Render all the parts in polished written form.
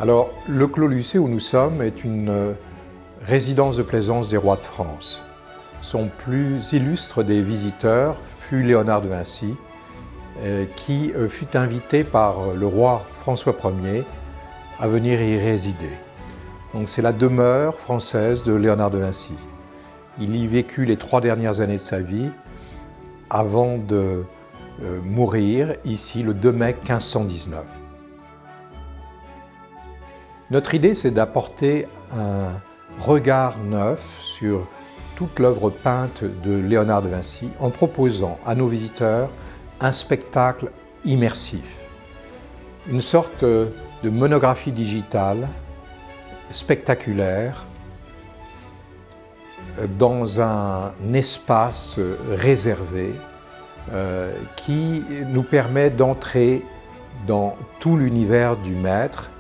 Alors, le Clos Lucé où nous sommes est une résidence de plaisance des rois de France. Son plus illustre des visiteurs fut Léonard de Vinci, qui fut invité par le roi François Ier à venir y résider. Donc c'est la demeure française de Léonard de Vinci. Il y vécut les 3 dernières années de sa vie avant de mourir ici le 2 mai 1519. Notre idée, c'est d'apporter un regard neuf sur toute l'œuvre peinte de Léonard de Vinci en proposant à nos visiteurs un spectacle immersif, une sorte de monographie digitale spectaculaire dans un espace réservé qui nous permet d'entrer dans tout l'univers du maître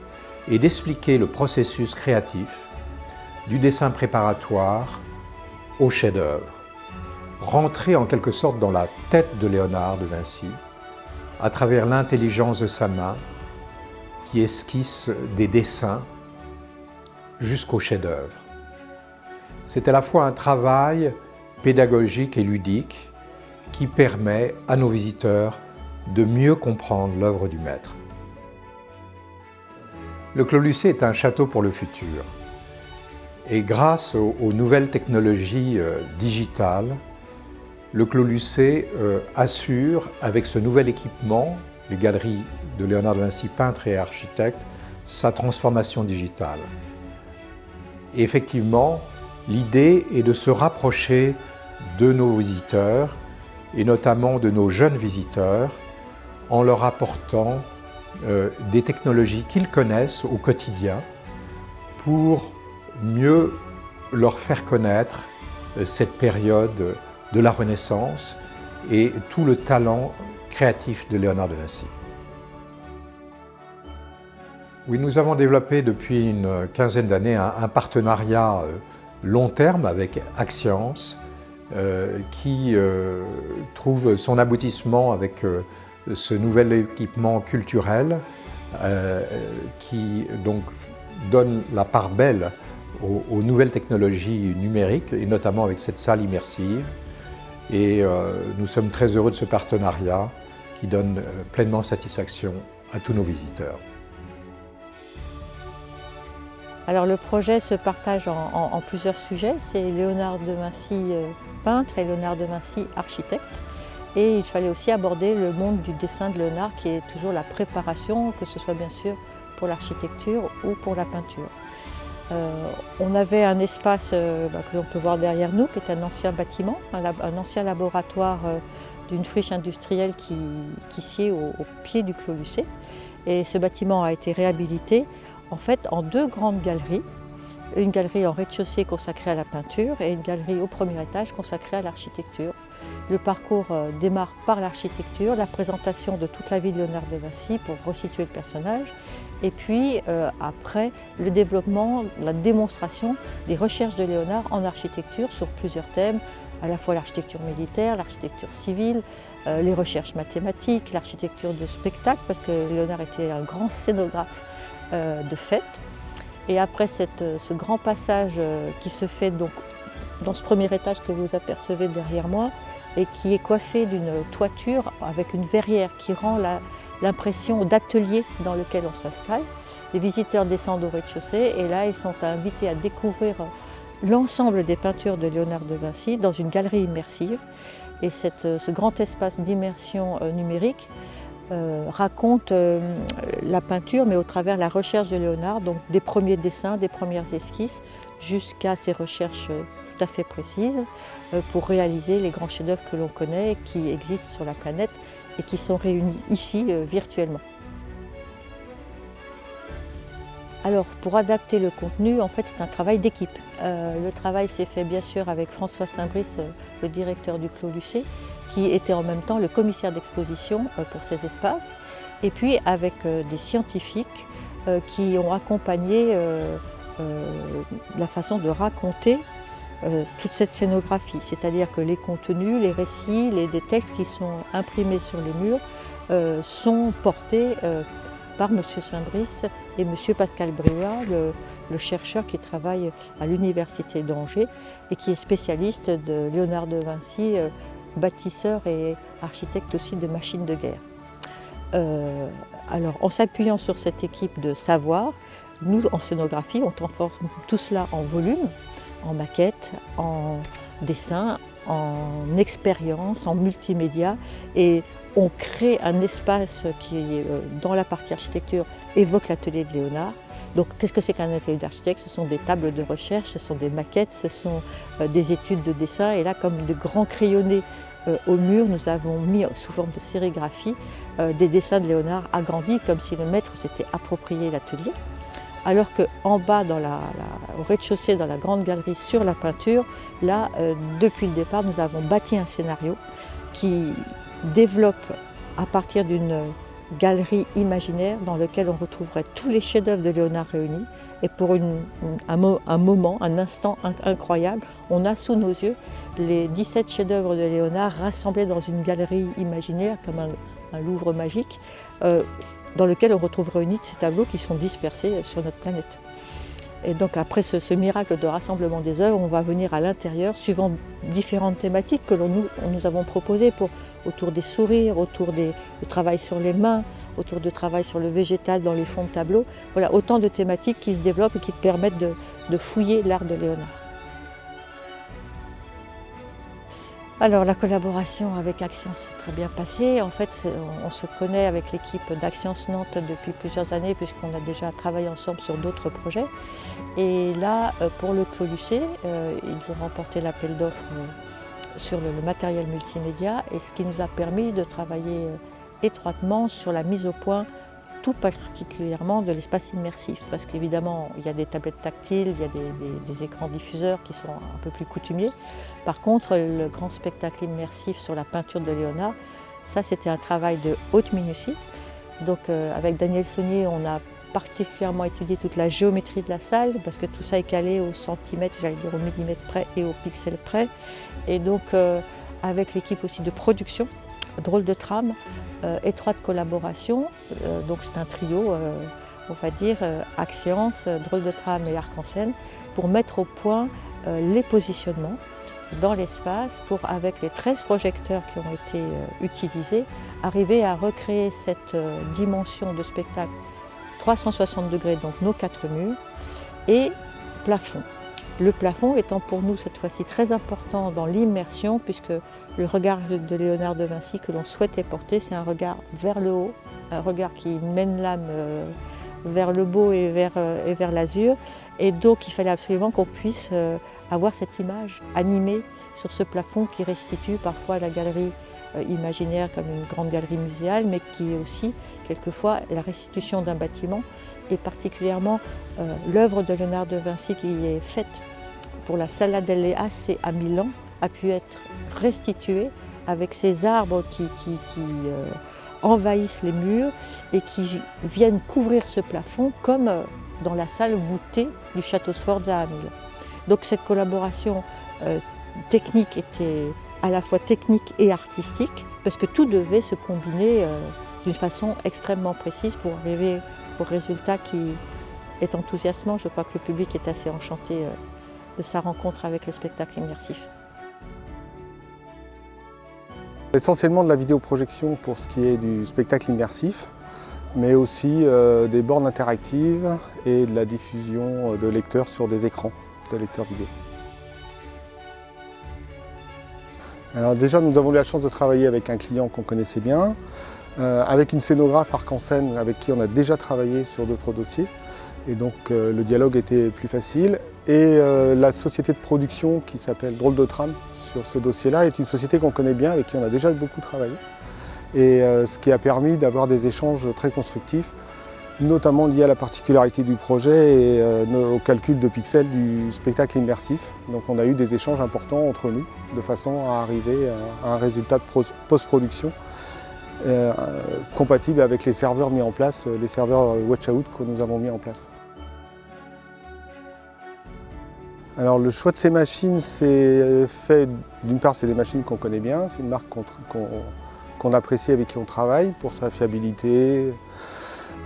et d'expliquer le processus créatif du dessin préparatoire au chef-d'œuvre. Rentrer en quelque sorte dans la tête de Léonard de Vinci à travers l'intelligence de sa main qui esquisse des dessins jusqu'au chef-d'œuvre. C'est à la fois un travail pédagogique et ludique qui permet à nos visiteurs de mieux comprendre l'œuvre du maître. Le Clos Lucé est un château pour le futur. Et grâce aux nouvelles technologies digitales, le Clos Lucé assure, avec ce nouvel équipement, les galeries de Léonard de Vinci, peintre et architecte, sa transformation digitale. Et effectivement, l'idée est de se rapprocher de nos visiteurs, et notamment de nos jeunes visiteurs, en leur apportant des technologies qu'ils connaissent au quotidien pour mieux leur faire connaître cette période de la Renaissance et tout le talent créatif de Léonard de Vinci. Oui, nous avons développé depuis une quinzaine d'années un partenariat long terme avec Axience qui trouve son aboutissement avec ce nouvel équipement culturel qui donc donne la part belle aux nouvelles technologies numériques et notamment avec cette salle immersive. Et nous sommes très heureux de ce partenariat qui donne pleinement satisfaction à tous nos visiteurs. Alors le projet se partage en plusieurs sujets. C'est Léonard de Vinci peintre et Léonard de Vinci architecte. Et il fallait aussi aborder le monde du dessin de Léonard qui est toujours la préparation, que ce soit bien sûr pour l'architecture ou pour la peinture. On avait un espace que l'on peut voir derrière nous, qui est un ancien bâtiment, un ancien laboratoire d'une friche industrielle qui sied au pied du Clos Lucé. Et ce bâtiment a été réhabilité en fait en 2 grandes galeries. Une galerie en rez-de-chaussée consacrée à la peinture et une galerie au premier étage consacrée à l'architecture. Le parcours démarre par l'architecture, la présentation de toute la vie de Léonard de Vinci pour resituer le personnage, et puis après le développement, la démonstration des recherches de Léonard en architecture sur plusieurs thèmes, à la fois l'architecture militaire, l'architecture civile, les recherches mathématiques, l'architecture de spectacle, parce que Léonard était un grand scénographe de fêtes. Et après ce grand passage qui se fait donc dans ce premier étage que vous apercevez derrière moi et qui est coiffé d'une toiture avec une verrière qui rend l'impression d'atelier dans lequel on s'installe. Les visiteurs descendent au rez-de-chaussée et là ils sont invités à découvrir l'ensemble des peintures de Léonard de Vinci dans une galerie immersive. Et ce grand espace d'immersion numérique raconte la peinture, mais au travers de la recherche de Léonard, donc des premiers dessins, des premières esquisses, jusqu'à ces recherches tout à fait précises pour réaliser les grands chefs-d'œuvre que l'on connaît, qui existent sur la planète et qui sont réunis ici virtuellement. Alors, pour adapter le contenu, en fait, c'est un travail d'équipe. Le travail s'est fait bien sûr avec François Saint-Brice, le directeur du Clos Lucé, qui était en même temps le commissaire d'exposition pour ces espaces, et puis avec des scientifiques qui ont accompagné la façon de raconter toute cette scénographie, c'est-à-dire que les contenus, les récits, les textes qui sont imprimés sur les murs sont portés par M. Saint-Brice et M. Pascal Briouat, le chercheur qui travaille à l'Université d'Angers et qui est spécialiste de Léonard de Vinci, bâtisseur et architecte aussi de machines de guerre. Alors, en s'appuyant sur cette équipe de savoir, nous, en scénographie, on transforme tout cela en volume, en maquette, en dessin, en expérience, en multimédia, et on crée un espace qui, dans la partie architecture, évoque l'atelier de Léonard. Donc, qu'est-ce que c'est qu'un atelier d'architecte? Ce sont des tables de recherche, ce sont des maquettes, ce sont des études de dessin, et là, comme de grands crayonnés au mur, nous avons mis sous forme de sérigraphie des dessins de Léonard agrandis, comme si le maître s'était approprié l'atelier. Alors qu'en bas, au rez-de-chaussée, dans la grande galerie, sur la peinture, là, depuis le départ, nous avons bâti un scénario qui développe à partir d'une galerie imaginaire dans laquelle on retrouverait tous les chefs-d'œuvre de Léonard réunis. Et pour un moment, un instant incroyable, on a sous nos yeux les 17 chefs-d'œuvre de Léonard rassemblés dans une galerie imaginaire, comme un Louvre magique, dans lequel on retrouve réunis ces tableaux qui sont dispersés sur notre planète. Et donc après ce miracle de rassemblement des œuvres, on va venir à l'intérieur, suivant différentes thématiques que nous avons proposées autour des sourires, autour du travail sur les mains, autour du travail sur le végétal dans les fonds de tableau. Voilà, autant de thématiques qui se développent et qui permettent de fouiller l'art de Léonard. Alors la collaboration avec Axience s'est très bien passée. En fait, on se connaît avec l'équipe d'Axience Nantes depuis plusieurs années puisqu'on a déjà travaillé ensemble sur d'autres projets. Et là, pour le Clos Lucé, ils ont remporté l'appel d'offres sur le matériel multimédia, et ce qui nous a permis de travailler étroitement sur la mise au point, tout particulièrement de l'espace immersif, parce qu'évidemment il y a des tablettes tactiles, il y a des écrans diffuseurs qui sont un peu plus coutumiers. Par contre, le grand spectacle immersif sur la peinture de Léonard, ça c'était un travail de haute minutie. Donc avec Daniel Saunier, on a particulièrement étudié toute la géométrie de la salle, parce que tout ça est calé au centimètre, j'allais dire au millimètre près et au pixel près. Et donc avec l'équipe aussi de production, Drôle de Trame, étroite collaboration, donc c'est un trio, on va dire, Axience, Drôle de Trame et Arc-en-Scène, pour mettre au point les positionnements dans l'espace, pour, avec les 13 projecteurs qui ont été utilisés, arriver à recréer cette dimension de spectacle 360 degrés, donc nos 4 murs, et plafond. Le plafond étant pour nous cette fois-ci très important dans l'immersion, puisque le regard de Léonard de Vinci que l'on souhaitait porter, c'est un regard vers le haut, un regard qui mène l'âme vers le beau et vers l'azur. Et donc il fallait absolument qu'on puisse avoir cette image animée sur ce plafond qui restitue parfois la galerie imaginaire comme une grande galerie muséale, mais qui est aussi quelquefois la restitution d'un bâtiment, et particulièrement l'œuvre de Léonard de Vinci qui est faite pour la Sala delle Asse à Milan a pu être restituée avec ces arbres qui envahissent les murs et qui viennent couvrir ce plafond comme dans la salle voûtée du château Sforza à Milan. Donc cette collaboration technique était à la fois technique et artistique, parce que tout devait se combiner d'une façon extrêmement précise pour arriver au résultat qui est enthousiasmant. Je crois que le public est assez enchanté de sa rencontre avec le spectacle immersif. Essentiellement de la vidéoprojection pour ce qui est du spectacle immersif, mais aussi des bornes interactives et de la diffusion de lecteurs sur des écrans, de lecteurs vidéo. Alors déjà, nous avons eu la chance de travailler avec un client qu'on connaissait bien, avec une scénographe Arc-en-Scène avec qui on a déjà travaillé sur d'autres dossiers. Et donc le dialogue était plus facile. Et la société de production qui s'appelle Drôle de Trame sur ce dossier-là est une société qu'on connaît bien, avec qui on a déjà beaucoup travaillé. Et ce qui a permis d'avoir des échanges très constructifs, notamment liés à la particularité du projet et au calcul de pixels du spectacle immersif. Donc on a eu des échanges importants entre nous, de façon à arriver à un résultat de post-production compatible avec les serveurs mis en place, les serveurs Watchout que nous avons mis en place. Alors le choix de ces machines, c'est fait, d'une part c'est des machines qu'on connaît bien, c'est une marque qu'on apprécie, avec qui on travaille pour sa fiabilité,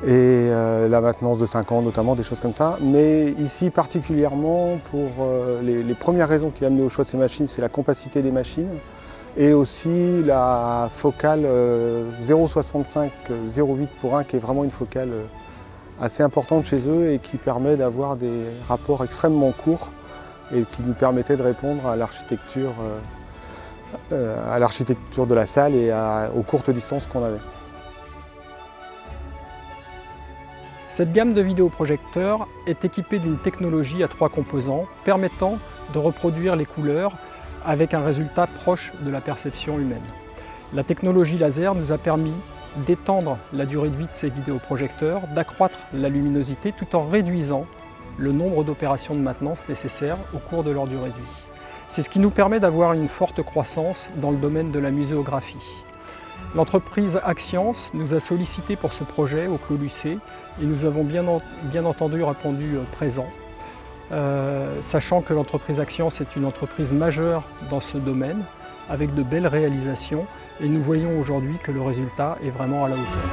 et la maintenance de 5 ans notamment, des choses comme ça. Mais ici particulièrement, pour les premières raisons qui ont amené au choix de ces machines, c'est la compacité des machines et aussi la focale 0,65-0,8 pour 1 qui est vraiment une focale assez importante chez eux et qui permet d'avoir des rapports extrêmement courts et qui nous permettait de répondre à l'architecture de la salle et aux courtes distances qu'on avait. Cette gamme de vidéoprojecteurs est équipée d'une technologie à 3 composants permettant de reproduire les couleurs avec un résultat proche de la perception humaine. La technologie laser nous a permis d'étendre la durée de vie de ces vidéoprojecteurs, d'accroître la luminosité tout en réduisant le nombre d'opérations de maintenance nécessaires au cours de leur durée de vie. C'est ce qui nous permet d'avoir une forte croissance dans le domaine de la muséographie. L'entreprise Axience nous a sollicité pour ce projet au Clos Lucé et nous avons bien entendu répondu présent, sachant que l'entreprise Axience est une entreprise majeure dans ce domaine, avec de belles réalisations, et nous voyons aujourd'hui que le résultat est vraiment à la hauteur.